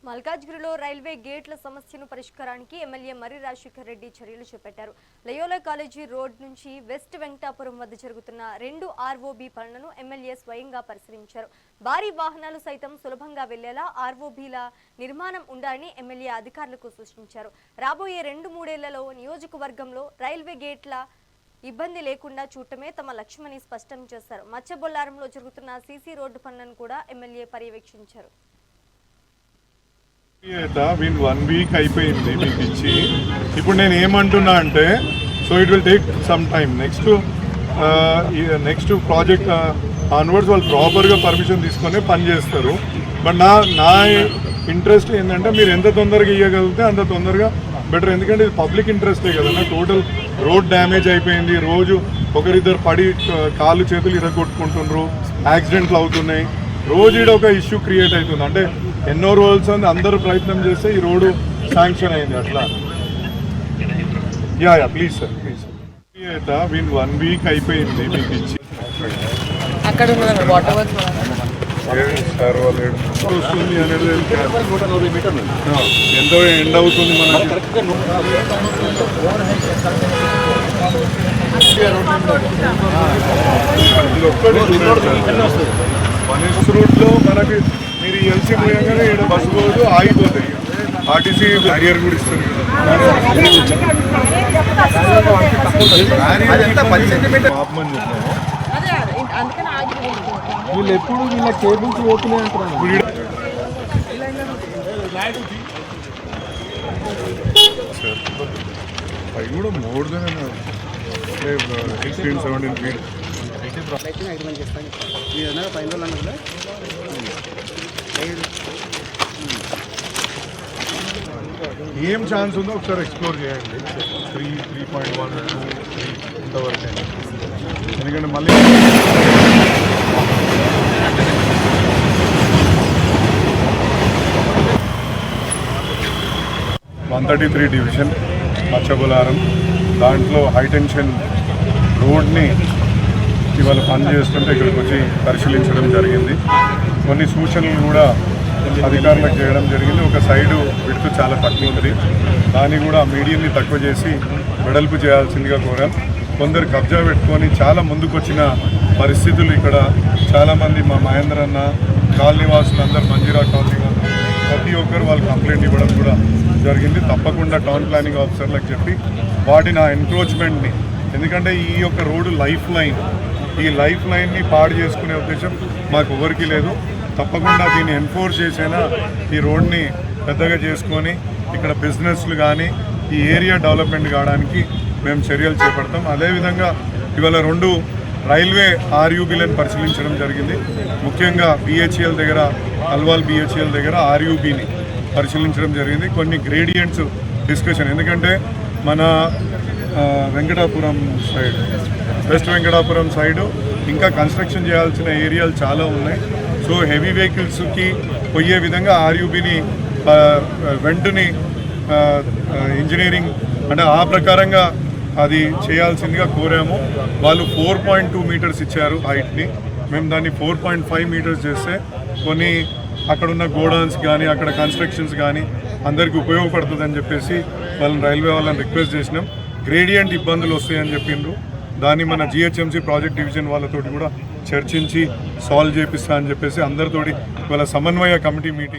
మల్కాజ్గిరిలో రైల్వే గేట్ల సమస్యను పరిష్కారానికి ఎమ్మెల్యే మర్రి రాజశేఖర్ రెడ్డి చర్యలు చేపట్టారు. లయోలా కాలేజీ రోడ్ నుంచి వెస్ట్ వెంకటాపురం వద్ద జరుగుతున్న 2 ఆర్ఓబీ పనులను ఎమ్మెల్యే స్వయంగా పరిశీలించారు. భారీ వాహనాలు సైతం సులభంగా వెళ్లేలా ఆర్ఓబీల నిర్మాణం ఉండాలని ఎమ్మెల్యే అధికారులకు సూచించారు. రాబోయే 2-3 ఏళ్లలో నియోజకవర్గంలో రైల్వే గేట్ల ఇబ్బంది లేకుండా చూడటమే తమ లక్ష్యమని స్పష్టం చేశారు. మచ్చబొల్లారంలో జరుగుతున్న సీసీ రోడ్డు పనులను కూడా ఎమ్మెల్యే పర్యవేక్షించారు. విన్ 1 వీక్ అయిపోయింది మీకు ఇచ్చి. ఇప్పుడు నేను ఏమంటున్నా అంటే so it will take some time. Next project onwards వాళ్ళు ప్రాపర్గా పర్మిషన్ తీసుకొని పని చేస్తారు. బట్ నా ఇంట్రెస్ట్ ఏంటంటే మీరు ఎంత తొందరగా ఇవ్వగలిగితే అంత తొందరగా బెటర్. ఎందుకంటే ఇది పబ్లిక్ ఇంట్రెస్టే కదన్నా. టోటల్ రోడ్ డ్యామేజ్ అయిపోయింది. రోజు ఒకరిద్దరు పడి కాళ్ళు చేతులు ఇరగొట్టుకుంటున్నారు, యాక్సిడెంట్లు అవుతున్నాయి. రోజు ఈడ ఒక ఇష్యూ క్రియేట్ అవుతుంది. అంటే ఎన్నో రోజులు అందరూ ప్రయత్నం చేస్తే ఈ రోడ్డు శాంక్షన్ అయింది. అట్లా ప్లీజ్ సార్ విన్ 1 వీక్ అయిపోయింది మీకు ఇచ్చి. వస్తుంది అనేది ఎంతో ఎండ్ అవుతుంది మనకి. వనెస్ రూట్లో మనకి మీరు ఎల్సీ పోయంగానే ఇక్కడ బస్సు పోదు, ఆగిపోతాయి. ఆర్టీసీ బ్యారియర్ కూడా ఇస్తారు కదా. వీళ్ళు ఎప్పుడు వీళ్ళ కేబుల్స్ పోతున్నాయి అంటున్నారు. అవి కూడా మోర్ దెన్ 16-17 ఫీట్. ఏం ఛాన్స్ ఉందో ఒకసారి ఎక్స్ప్లోర్ చేయండి. 3.1 ఇంతవరకు. ఎందుకంటే మళ్ళీ 133 డివిజన్ మచ్చబొలారం, దాంట్లో హైటెన్షన్ రోడ్ని ఇవాళ పని చేస్తుంటే ఇక్కడికి వచ్చి పరిశీలించడం జరిగింది. కొన్ని సూచనలు కూడా అధికారులకు చేయడం జరిగింది. ఒక సైడు విడుతు చాలా తక్కువ ఉంది, దాన్ని కూడా మీడియంని తక్కువ చేసి వెడల్పు చేయాల్సిందిగా కోరాం. కొందరు కబ్జా పెట్టుకొని చాలా ముందుకొచ్చిన పరిస్థితులు ఇక్కడ చాలామంది మా మహేంద్ర అన్న కాలనీ వాసులందరూ, మంజీరా కాలనీ వాళ్ళు ప్రతి ఒక్కరు వాళ్ళు కంప్లైంట్ ఇవ్వడం కూడా జరిగింది. తప్పకుండా టౌన్ ప్లానింగ్ ఆఫీసర్లకు చెప్పి వాటిని ఆ ఎన్క్రోచ్మెంట్ని, ఎందుకంటే ఈ యొక్క రోడ్డు లైఫ్ లైన్, ఈ లైఫ్ లైన్ని పాడు చేసుకునే ఉద్దేశం మాకు ఎవరికి లేదు. తప్పకుండా దీన్ని ఎన్ఫోర్స్ చేసైనా ఈ రోడ్ని పెద్దగా చేసుకొని ఇక్కడ బిజినెస్లు కానీ ఈ ఏరియా డెవలప్మెంట్ కావడానికి మేము చర్యలు చేపడతాం. అదేవిధంగా ఇవాళ 2 రైల్వే ఆర్యూబీలను పరిశీలించడం జరిగింది. ముఖ్యంగా బిహెచ్ఎల్ దగ్గర, అల్వాల్ బిహెచ్ఎల్ దగ్గర ఆర్యూబీని పరిశీలించడం జరిగింది. కొన్ని గ్రేడియంట్స్ డిస్కషన్, ఎందుకంటే మన Venkatapuram side, west Venkatapuram side ఇంకా కన్స్ట్రక్షన్ చేయాల్సిన ఏరియాలు చాలా ఉన్నాయి. సో హెవీ వెహికల్స్కి పోయే విధంగా ఆర్యూబీని వెంటనే ఇంజనీరింగ్ అంటే ఆ ప్రకారంగా అది చేయాల్సిందిగా కోరాము. వాళ్ళు 4.2 మీటర్స్ ఇచ్చారు హైట్ని. మేము దాన్ని 4.5 మీటర్స్ చేస్తే కొన్ని అక్కడున్న గోడౌన్స్ కానీ అక్కడ కన్స్ట్రక్షన్స్ కానీ అందరికీ ఉపయోగపడుతుందని చెప్పేసి రైల్వే వాళ్ళని రిక్వెస్ట్ చేసినాం. గ్రేడియంట్ ఇబ్బందులు వస్తాయని చెప్పిండ్రు. దాన్ని మన జిహెచ్ఎంసీ ప్రాజెక్ట్ డివిజన్ వాళ్ళతోటి కూడా చర్చించి సాల్వ్ చేపిస్తా అని చెప్పేసి అందరితోటి ఇవాళ సమన్వయ కమిటీ మీటింగ్